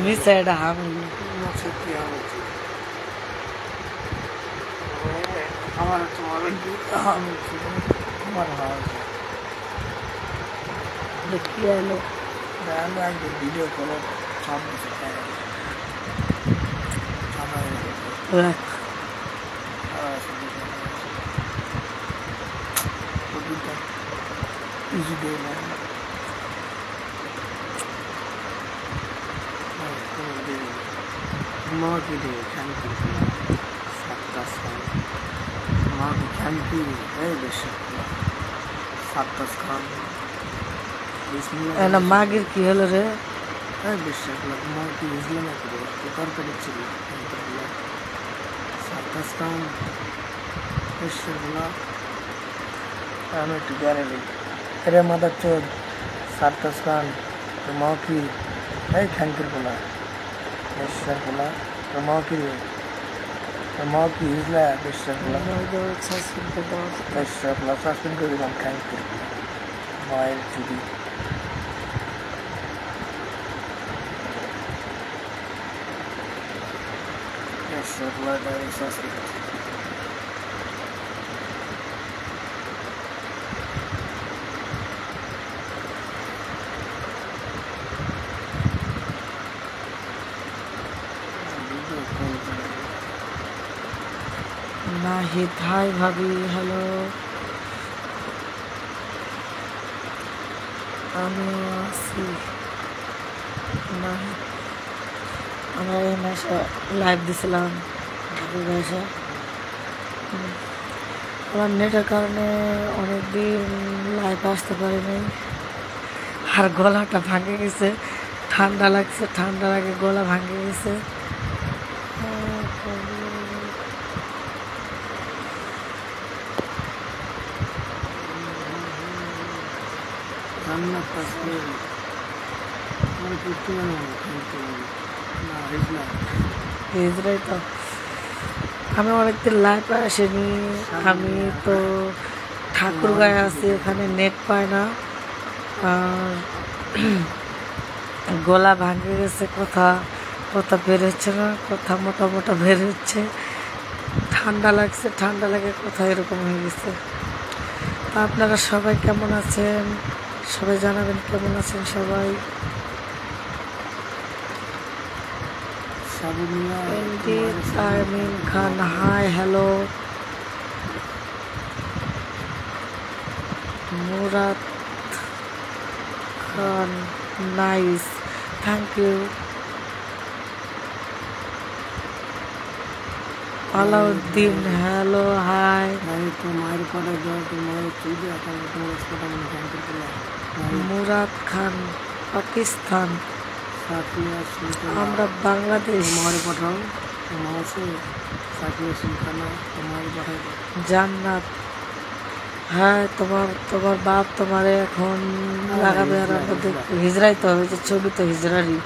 মিসাইড হাম আমার কি হলো একদম ভিডিও করো সামনে easy day, man. माँ की दे शांति सबका खान माँ की शांति है बेशक सबका खान है ना मागिर की हल रे है बेशक लग माँ की इज़्लाम है तो कर कर चली सबका खान बेशक लग हमें टुगेदर ले अरे मदर चोद सबका खान तो माँ की है खानकर बोला बेशक बोला तो माँ की इज़्ला है बेशक बोला बेशक बोला सासुन को भी हम खानकर माइल चुदी बेशक बोला डायरी सासुन नाहिद हाय भाभी हेलो আমি আছি নাহিদ আমরা এই মাসে লাইভ দিছিলাম ঢাকা ভাষা আমার নেটের কারণে অনেকদিন লাইভ আসতে পারিনি আর গলাটা ভাঙে গেছে ঠান্ডা লাগছে ঠান্ডা লাগে গলা ভাঙে গেছে আমি অনেকদিন লাইভ আসেনি আমি তো ঠাকুরগাঁয়ে আছি এখানে নেট পায় না আর গলা ভাঙে গেছে কথা বের হচ্ছে না কথা মোটা মোটা বের হচ্ছে ঠান্ডা লাগছে ঠান্ডা লাগে কথা এরকম হয়ে গেছে তা আপনারা সবাই কেমন আছেন সবাই জানাবেন কেমন আছেন সবাই Armin Khan hi hello Murad Khan nice thank you Alauddin hello hi তোমার পরে তোমার মুরাদ খান পাকিস্তান আমরা বাংলাদেশ পাঠাও জান্নাত হ্যাঁ তোমার বাপ তোমারে এখন লাগাবে আর আমাদের হিজড়াই তো হবে যে ছবি তো হিজড়ারই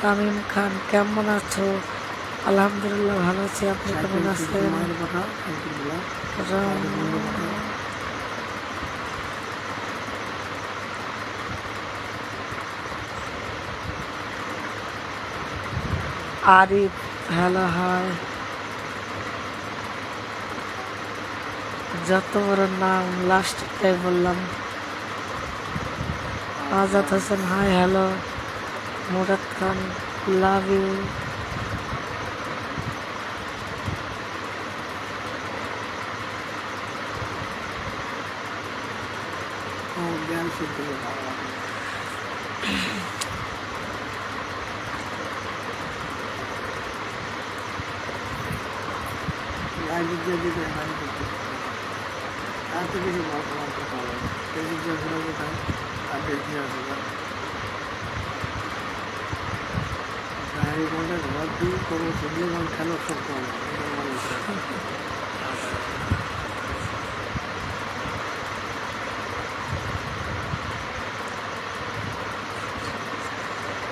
তামিম খান কেমন আছো আলহামদুলিল্লাহ ভালো আছি আপনি কেমন আছেন আরিফ হ্যালো হাই যত বড় নাম লাস্টটাই বললাম Azad Hossain hi hello Murad Khan love you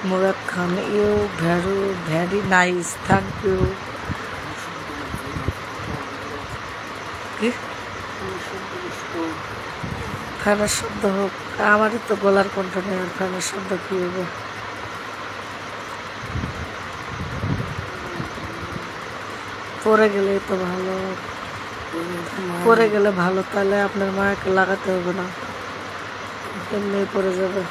Murad Khan, you very nice. Thank you. কি ফ্যানের শব্দ হোক, আমারই তো গলার কণ্ঠ নেই, আর ফ্যানের শব্দ কি হবে? পরে গেলেই তো ভালো, পরে গেলে ভালো, তাহলে আপনার মাকে লাগাতে হবে না, এমনি পরে যাবে।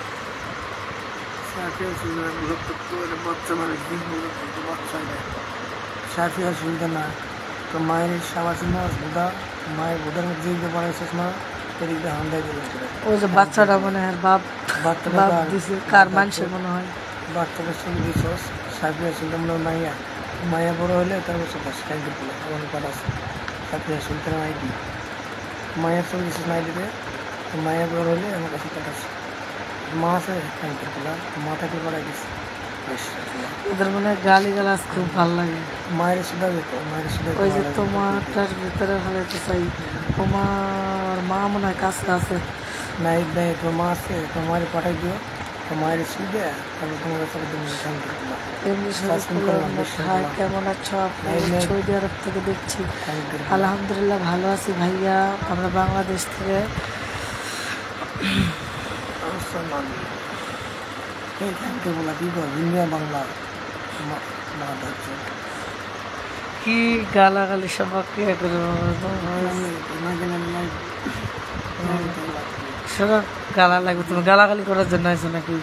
সাফিয়া শুনতে না তো মায়ের সাবাস বোধা মায়ের বোধার মধ্যে বানাইছিস না এদিকে হান্দাই দিল। ওই যে বাচ্চাটা মনে হয় বাপ দিছে, কার মানুষের মনে হয় বাচ্চাটার সঙ্গে দিছস। সাফিয়া শুনতে মনে হয় মাইয়া মায়া বড় হলে তারপর সব কাইন্দি বলে অনেক কথা আছে। সাফিয়া শুনতে নাই দি মায়ের সঙ্গে দিছিস নাই দিবে, মায়া বড় হলে আমার কাছে কথা আছে। মা আছে কাইন্দি বলা, মাটাকে বাড়াই দিচ্ছে। ওদের মনে হয় গালি গালাজ খুব ভালো লাগে। মায়ের সুদা যেত, মায়ের সুদা ওই যে তোমারটার ভিতরে হারাইতে চাই, তোমার মা মনে হয় কাছে আছে। নাই দেয় তোর মা আছে, তোর মায়ের পাঠাই দিও, তোর মায়ের সুদে তারপর তোমার কাছে কেমন আছো? সৌদি আরব থেকে দেখছি। আলহামদুলিল্লাহ ভালো আছি ভাইয়া, আমরা বাংলাদেশ থেকে। কি গালাগালি সব গালা লাগবে, তুমি গালাগালি করার জন্য আছো নাকি?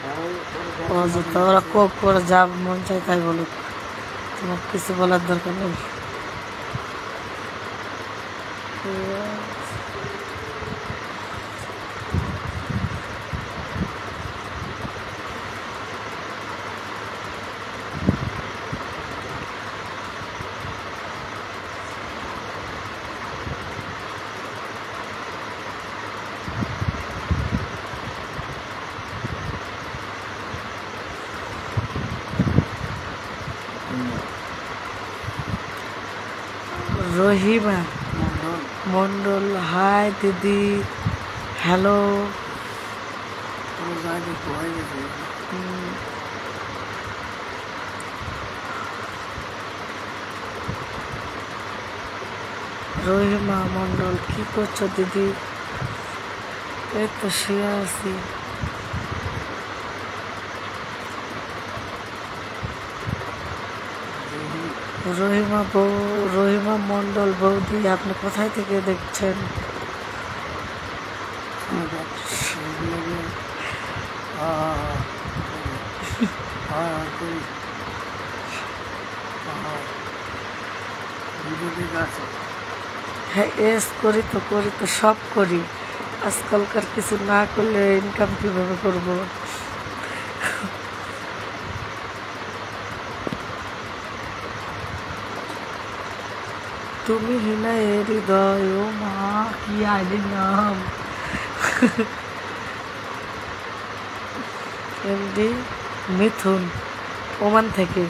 ওরা কোক করে যা মন চায় তাই বলুক, তোমার কিছু বলার দরকার নেই। রহিমা মন্ডল, হাই দিদি, হ্যালো। রহিমা মন্ডল, কি করছো দিদি? এই তো শুয়ে আছি। রহিমা মন্ডল বৌদি, আপনি কোথায় থেকে দেখছেন? হ্যাঁ এস করি তো সব করি, আজকালকার কিছু না করলে ইনকাম কিভাবে করবো? তুমি হিনা এর হৃদয়, ও মা কি আইডি নাম। এমডি মিথুন ওমান থেকে,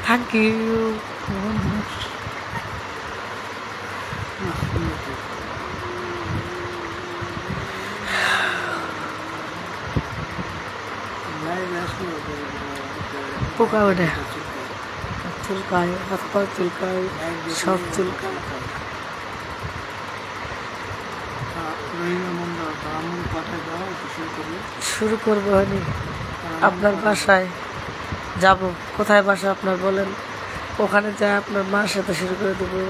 থ্যাংক ইউ। পোকা ওঠে, চুলকায়, হাত পা চুলকায়, সব চুলকায়। শুরু করবো হয়নি, আপনার বাসায় যাব। কোথায় বাসা আপনার বলেন, ওখানে যাই আপনার মার সাথে শুরু করে দেবো।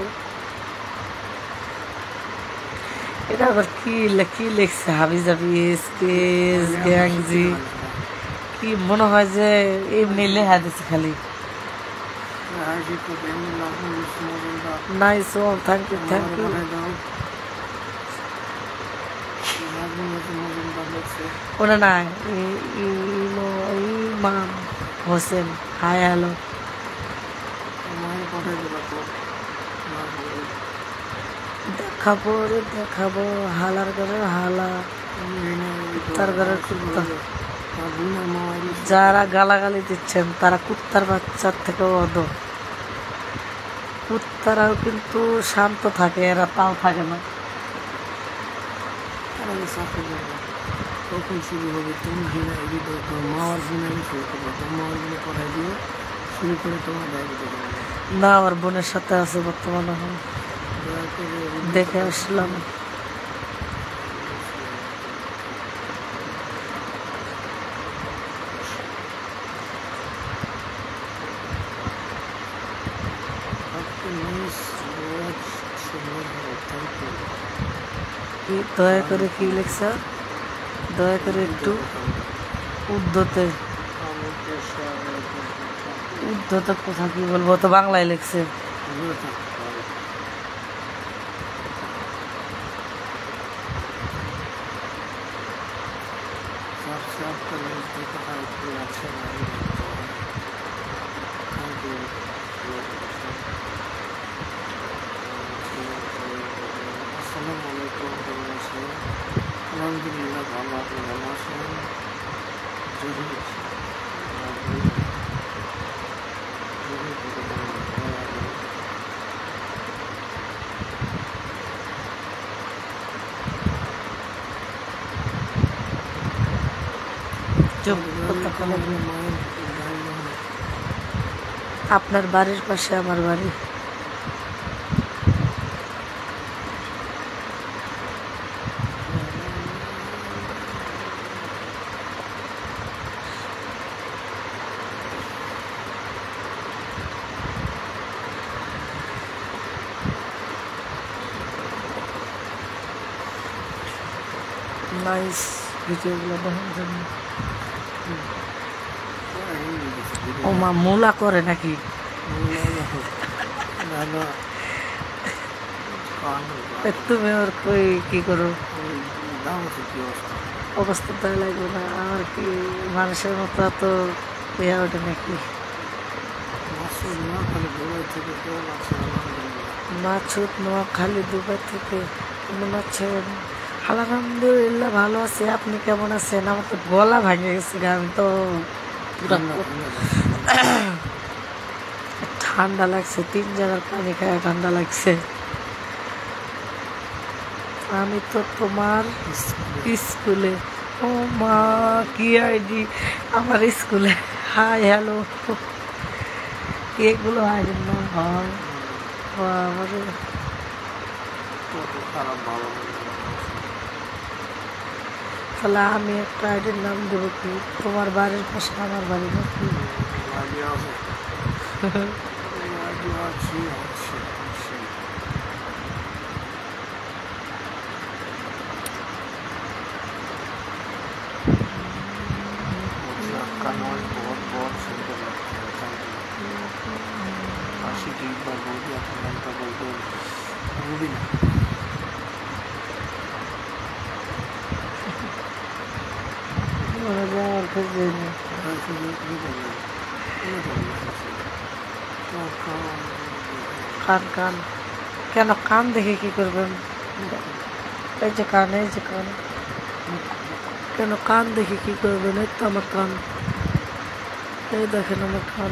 এটা আবার কি লিখছে হাবি জাবি গ্যাংজি, কি মনে হয় যে এমনি লেখা দিচ্ছে খালি। নাইস, ও থ্যাংক ইউ। ওনা না ইমাম হোসেন, হাই হ্যালো। দেখাবো হালার ঘরের হালা, কুত্তার ঘরের কুত্তা। যারা গালাগালি দিচ্ছেন তারা কুত্তার বাচ্চার থেকে অধ। কুত্তারাও কিন্তু শান্ত থাকে, এরা তাও থাকে না। কখন শুরু হবে? তুমি ঘিনা হৃদয় তোমার মাওয়ার ঘিনাকে শুরু করবে, তোমার মাওয়ার ঘিনে পড়াই দিয়ে শুরু করে তোমার দায়িত্ব না, আমার বোনের সাথে আছে বর্তমানে। এখন দয়া করে দেখে আসলাম। आपके न्यूज़ बहुत सुंदर है, थैंक यू। কি দয়া করে কি লেখছ? দয়া করে একটু উদ্ধতে। উদ্ধত কথা কি বলবো, তো বাংলায় লিখছে। सबसे आपका न्यूज़ देखा है, इतनी अच्छा नहीं लगता है, थैंक यू। আসসালামু আলাইকুম, কেমন আছেন? আলহামদুলিল্লাহ ভালো, আপনি ভালো আছেন? যদি চুপ, কথা বলো না। আপনার বাড়ির পাশে আমার বাড়ি। নাইস ভিডিওগুলো দেখার জন্য। ও মা মূলা করে নাকি? তুমি ওর কই কি করো? অবস্থা তাই লাগবে না আমার, কি মানুষের মতো তো ইয়া ওঠে নাকি? মাছুদ নোয়াখালী দুবাই থেকে কেমন আছেন? আলহামদুলিল্লাহ ভালো আছি, আপনি কেমন আছেন? আমার তো গলা ভাঙে গেছে, আমি তো ঠান্ডা লাগছে, 3 জায়গার পানি খায় ঠান্ডা লাগছে। আমি তো তোমার স্কুলে। ও মা, কি আইডি আমার স্কুলে! হাই হ্যালো, এগুলো আইডির নাম হয়? তাহলে আমি একটা আইডির নাম দেবো কি? তোমার বাড়ির পাশে আমার বাড়ি নাকি? आपका नॉइज बहुत बहुत सुंदर लगता है, थैंक यू। आशिक एक बार बोल दिया, अपने नाम का बोल दो, रूबीना। মনে যায় আর খুঁজে নেই। কান কান কেন? কান দেখে কি করবেন? এই যে কান, এই যে কান, কেন কান দেখে কি করবেন? এই তো আমার কান, এই দেখেন আমার কান।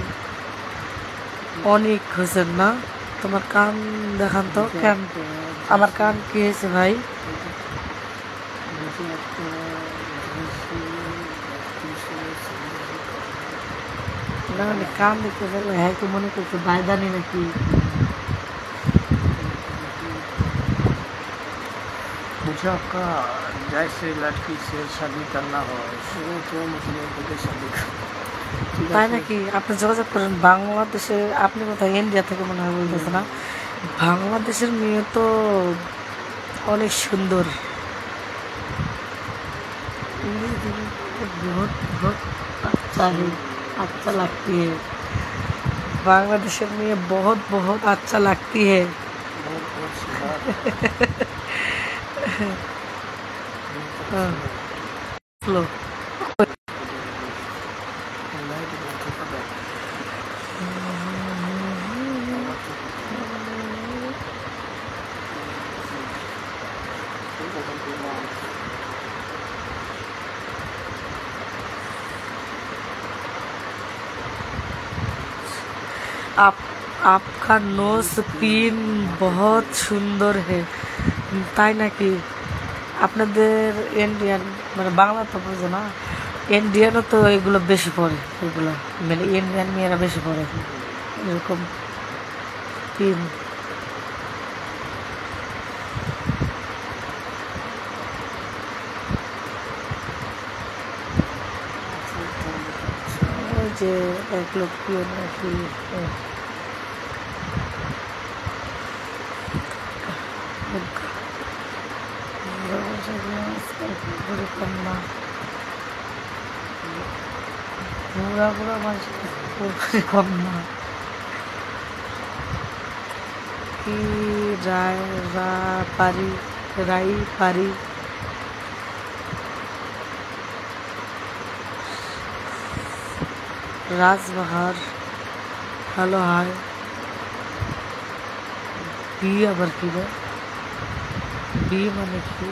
অনেক হয়েছেন না? তোমার কান দেখান তো। কেন আমার কান কি হয়েছে ভাই? না মানে কান দেখতে পারলে হ্যাঁ তো মনে করছে বাইদানি নাকি? मुझे आपका जैसे लड़की से शादी करना हो, तो मुझे शादी कर। তাই নাকি? আপনি যোগাযোগ করেন বাংলাদেশে। আপনি কোথায়? ইন্ডিয়া থেকে মনে হয় বলতেছে না? বাংলাদেশের মেয়ে তো অনেক সুন্দর। बहुत बहुत अच्छा है, अच्छा लगती है। बांग्लादेशर में बहुत बहुत अच्छा लगती है। लो आपका नोज पिन बहुत সুন্দর है। তাই নাকি? আপনাদের ইন্ডিয়ান মানে বাংলা তো বুঝে না, ইন্ডিয়ানও তো এগুলো বেশি পড়ে, এগুলো মানে ইন্ডিয়ান মেয়েরা বেশি পড়ে এরকম পিন। যে এক লোক পিও নাকি কন্যা বুড়া বুড়া মানুষ কম না কি রাই পারি রাজবাহার ভালো হয় বি আবার কি রে বি মানে কি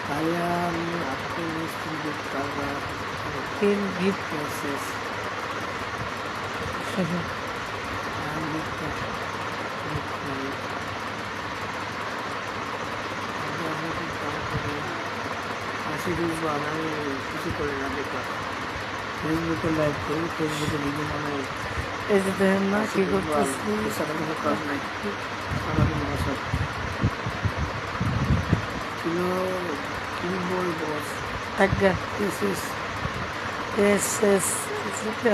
भाइया मैं आपको लिस्ट गिफ्ट कर रहा তিন গিফট प्रोसेस কিছু করে না দেখলাম ফেসবুকে লাইভ করি ফেসবুকে ভিডিও বানাই এই যে দেখেন না কি করতেছি সারা কোনো কাজ নাই সারাদিন বসে কিলো কি বলবো আজ্ঞা এস এস এস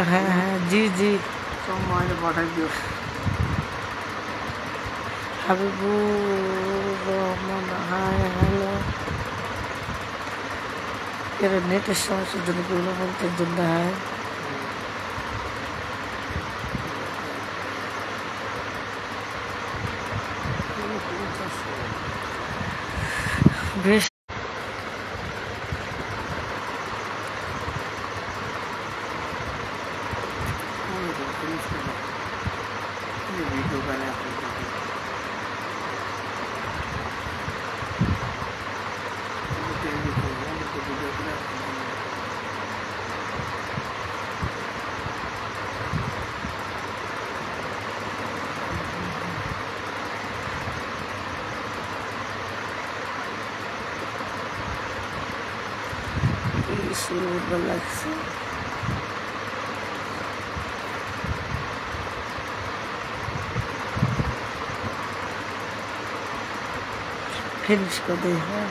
হ্যাঁ হ্যাঁ জি জি সব মায়ের পাঠাই দিও হাবিবুর রহমান হাই হ্যালো এর নেটের সমস্যার জন্য বিভিন্ন মন্ত্রের জন্য হ্যাঁ বেশ वीडियो का ना সুন্দর লাগছে ফিনিশ করে দিই হ্যাঁ